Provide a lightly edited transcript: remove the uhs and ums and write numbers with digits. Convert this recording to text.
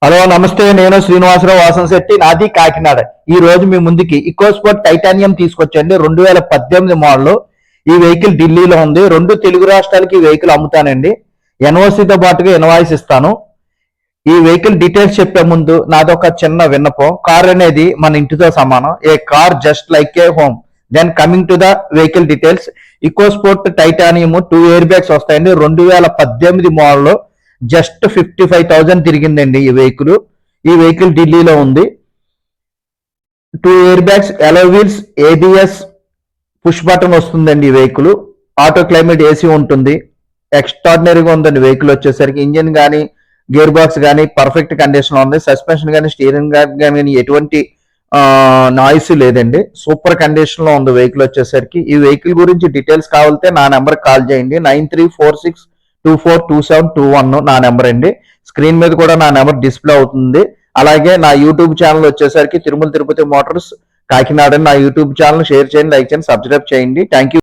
Hello నమస్తే, నేను శ్రీనివాసరావు వాసంశెట్టి, నాది కాకినాడ. ఈ రోజు మీ ముందుకి ఈకోస్పోర్ట్ టైటానియం తీసుకొచ్చండి. 2018 మోడల్. ఈ వెహికల్ ఢిల్లీలో ఉంది. 2 తెలుగు రాష్ట్రాలకి ఈ వెహికల్ అమ్ముతానండి. ఎన్ఓసితో పాటుగా ఇన్వాయిస్ ఇస్తాను. ఈ వెహికల్ డీటెయిల్స్ చెప్పే ముందు నాదొక చిన్న విన్నపం. కార్ అనేది మన ఇంటితో సమానం. A car just like a home. Then coming to the vehicle details. EcoSport titanium 2 air bags వస్తాయండి. 2018 మోడల్. జస్ట్ 55,000 తిరిగిందండి ఈ వెహికల్ ఢిల్లీలో ఉంది. 2 ఎయిర్ బ్యాగ్స్, అలో వీల్స్, ఏబిఎస్, పుష్ బటన్ వస్తుందండి. ఈ వెహికల్ ఆటో క్లైమేట్ ఏసీ ఉంటుంది. ఎక్స్ట్రాడినరీగా ఉందండి వెహికల్ వచ్చేసరికి. ఇంజిన్ కానీ గేర్ బాక్స్ కానీ పర్ఫెక్ట్ కండిషన్ లో ఉంది. సస్పెన్షన్ కానీ స్టీరింగ్ కానీ ఎటువంటి నాయిస్ లేదండి. సూపర్ కండిషన్ లో ఉంది వెహికల్ వచ్చేసరికి. ఈ వెహికల్ గురించి డీటెయిల్స్ కావాలంటే నా నెంబర్ కాల్ చేయండి. 9346242721 నా నెంబర్ అండి. స్క్రీన్ మీద కూడా నా నెంబర్ డిస్ప్లే అవుతుంది. అలాగే నా యూట్యూబ్ ఛానల్ వచ్చేసరికి తిరుమల తిరుపతి మోటార్స్ కాకినాడ. నా యూట్యూబ్ ఛానల్ షేర్ చేయండి, లైక్ చేయండి, సబ్స్క్రైబ్ చేయండి. Thank you.